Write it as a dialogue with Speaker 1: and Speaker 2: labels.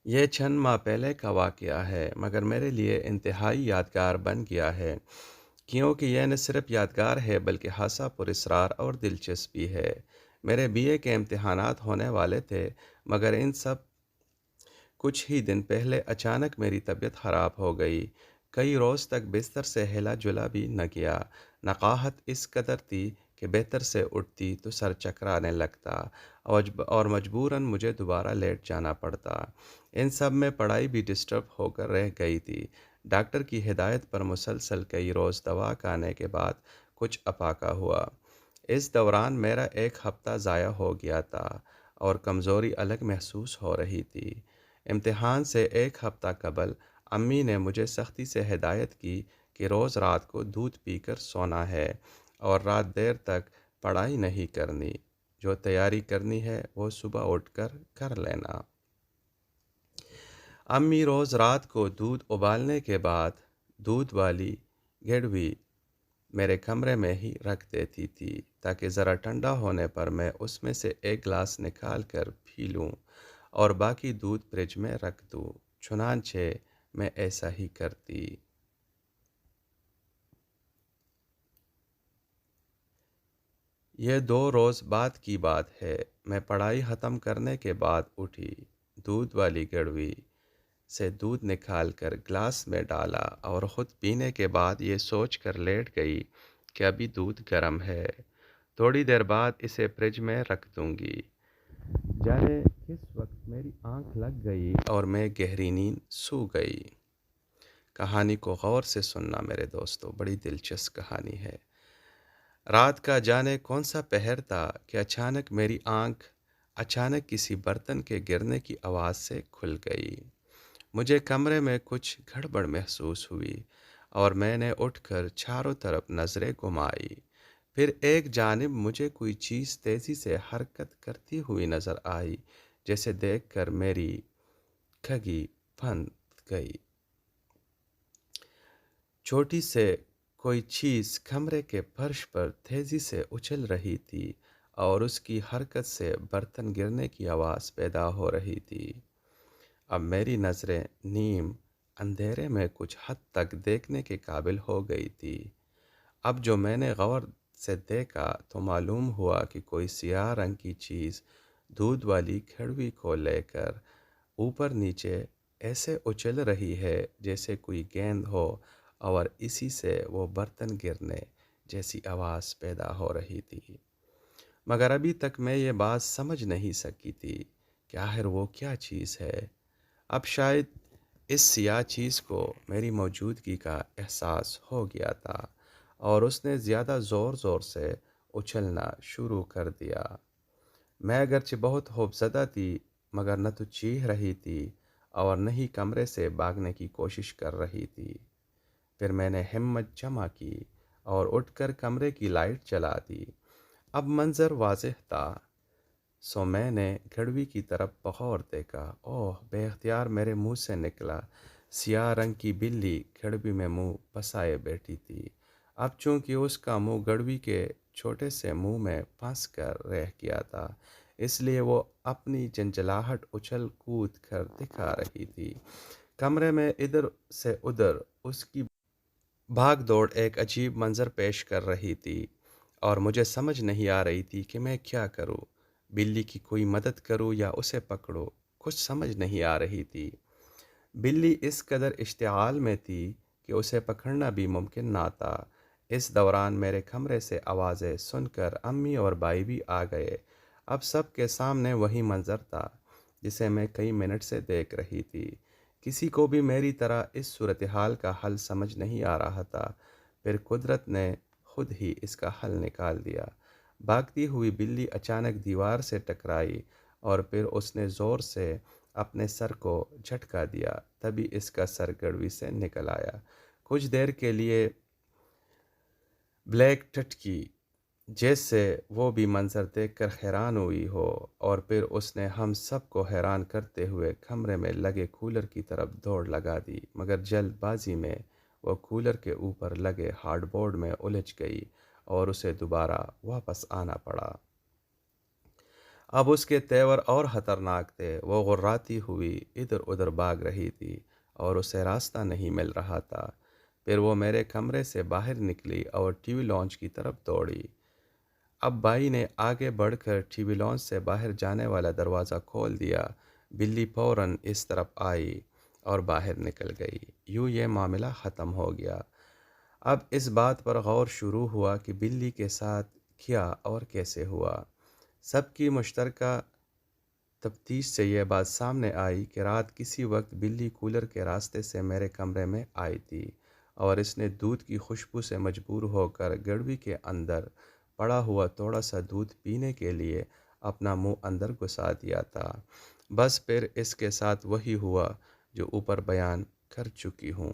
Speaker 1: یہ چند ماہ پہلے کا واقعہ ہے، مگر میرے لیے انتہائی یادگار بن گیا ہے، کیونکہ یہ نہ صرف یادگار ہے بلکہ خاصا پراسرار اور دلچسپ بھی ہے۔ میرے بی اے کے امتحانات ہونے والے تھے، مگر ان سب کچھ ہی دن پہلے اچانک میری طبیعت خراب ہو گئی۔ کئی روز تک بستر سے ہلا جلا بھی نہ کیا۔ نقاہت اس قدر تھی کہ بہتر سے اٹھتی تو سر چکرانے لگتا اور مجبوراً مجھے دوبارہ لیٹ جانا پڑتا۔ ان سب میں پڑھائی بھی ڈسٹرب ہو کر رہ گئی تھی۔ ڈاکٹر کی ہدایت پر مسلسل کئی روز دوا کھانے کے بعد کچھ افاقہ ہوا۔ اس دوران میرا ایک ہفتہ ضائع ہو گیا تھا اور کمزوری الگ محسوس ہو رہی تھی۔ امتحان سے ایک ہفتہ قبل امی نے مجھے سختی سے ہدایت کی کہ روز رات کو دودھ پی کر سونا ہے اور رات دیر تک پڑھائی نہیں کرنی۔ جو تیاری کرنی ہے وہ صبح اٹھ کر کر لینا۔ امی روز رات کو دودھ ابالنے کے بعد دودھ والی گڑوی میرے کمرے میں ہی رکھ دیتی تھی تاکہ ذرا ٹھنڈا ہونے پر میں اس میں سے ایک گلاس نکال کر پی لوں اور باقی دودھ فریج میں رکھ دوں۔ چنانچہ میں ایسا ہی کرتی۔ یہ 2 روز بعد کی بات ہے۔ میں پڑھائی ختم کرنے کے بعد اٹھی، دودھ والی گڑوی سے دودھ نکال کر گلاس میں ڈالا اور خود پینے کے بعد یہ سوچ کر لیٹ گئی کہ ابھی دودھ گرم ہے، تھوڑی دیر بعد اسے فریج میں رکھ دوں گی۔ جانے کس وقت میری آنکھ لگ گئی اور میں گہری نیند سو گئی۔ کہانی کو غور سے سننا میرے دوستو، بڑی دلچسپ کہانی ہے۔ رات کا جانے کون سا پہر تھا کہ اچانک میری آنکھ کسی برتن کے گرنے کی آواز سے کھل گئی۔ مجھے کمرے میں کچھ گڑبڑ محسوس ہوئی اور میں نے اٹھ کر چاروں طرف نظریں گھمائی۔ پھر ایک جانب مجھے کوئی چیز تیزی سے حرکت کرتی ہوئی نظر آئی، جیسے دیکھ کر میری کھگی بند گئی۔ چھوٹی سے کوئی چیز کمرے کے فرش پر تیزی سے اچھل رہی تھی اور اس کی حرکت سے برتن گرنے کی آواز پیدا ہو رہی تھی۔ اب میری نظریں نیم اندھیرے میں کچھ حد تک دیکھنے کے قابل ہو گئی تھی۔ اب جو میں نے غور سے دیکھا تو معلوم ہوا کہ کوئی سیاہ رنگ کی چیز دودھ والی کھڑوی کو لے کر اوپر نیچے ایسے اچھل رہی ہے جیسے کوئی گیند ہو، اور اسی سے وہ برتن گرنے جیسی آواز پیدا ہو رہی تھی۔ مگر ابھی تک میں یہ بات سمجھ نہیں سکی تھی کہ آخر وہ کیا چیز ہے۔ اب شاید اس سیاہ چیز کو میری موجودگی کا احساس ہو گیا تھا اور اس نے زیادہ زور سے اچھلنا شروع کر دیا۔ میں اگرچہ بہت خوفزدہ تھی، مگر نہ تو چیخ رہی تھی اور نہ ہی کمرے سے بھاگنے کی کوشش کر رہی تھی۔ پھر میں نے ہمت جمع کی اور اٹھ کر کمرے کی لائٹ جلا دی۔ اب منظر واضح تھا، سو میں نے گھڑوی کی طرف بغور دیکھا۔ اوہ! بے اختیار میرے منہ سے نکلا۔ سیاہ رنگ کی بلی گھڑوی میں منہ پسائے بیٹھی تھی۔ اب چونکہ اس کا منہ گھڑوی کے چھوٹے سے منہ میں پھنس کر رہ گیا تھا، اس لیے وہ اپنی جنجلاہٹ اچھل کود کر دکھا رہی تھی۔ کمرے میں ادھر سے ادھر اس کی بھاگ دوڑ ایک عجیب منظر پیش کر رہی تھی اور مجھے سمجھ نہیں آ رہی تھی کہ میں کیا کروں۔ بلی کی کوئی مدد کروں یا اسے پکڑوں، کچھ سمجھ نہیں آ رہی تھی۔ بلی اس قدر اشتعال میں تھی کہ اسے پکڑنا بھی ممکن نہ تھا۔ اس دوران میرے کمرے سے آوازیں سن کر امی اور بھائی بھی آ گئے۔ اب سب کے سامنے وہی منظر تھا جسے میں کئی منٹ سے دیکھ رہی تھی۔ کسی کو بھی میری طرح اس صورتحال کا حل سمجھ نہیں آ رہا تھا۔ پھر قدرت نے خود ہی اس کا حل نکال دیا۔ بھاگتی ہوئی بلی اچانک دیوار سے ٹکرائی اور پھر اس نے زور سے اپنے سر کو جھٹکا دیا، تبھی اس کا سر گڑوی سے نکل آیا۔ کچھ دیر کے لیے بلیک ٹھٹکی، جیسے وہ بھی منظر دیکھ کر حیران ہوئی ہو، اور پھر اس نے ہم سب کو حیران کرتے ہوئے کمرے میں لگے کولر کی طرف دوڑ لگا دی، مگر جلد بازی میں وہ کولر کے اوپر لگے ہارڈ بورڈ میں الجھ گئی اور اسے دوبارہ واپس آنا پڑا۔ اب اس کے تیور اور خطرناک تھے۔ وہ غراتی ہوئی ادھر ادھر بھاگ رہی تھی اور اسے راستہ نہیں مل رہا تھا۔ پھر وہ میرے کمرے سے باہر نکلی اور ٹی وی لانچ کی طرف دوڑی۔ اب بائی نے آگے بڑھ کر ٹی وی لانچ سے باہر جانے والا دروازہ کھول دیا۔ بلی فوراً اس طرف آئی اور باہر نکل گئی۔ یوں یہ معاملہ ختم ہو گیا۔ اب اس بات پر غور شروع ہوا کہ بلی کے ساتھ کیا اور کیسے ہوا۔ سب کی مشترکہ تفتیش سے یہ بات سامنے آئی کہ رات کسی وقت بلی کولر کے راستے سے میرے کمرے میں آئی تھی اور اس نے دودھ کی خوشبو سے مجبور ہو کر گڑوی کے اندر پڑا ہوا تھوڑا سا دودھ پینے کے لیے اپنا منہ اندر گھسا دیا تھا۔ بس پھر اس کے ساتھ وہی ہوا جو اوپر بیان کر چکی ہوں۔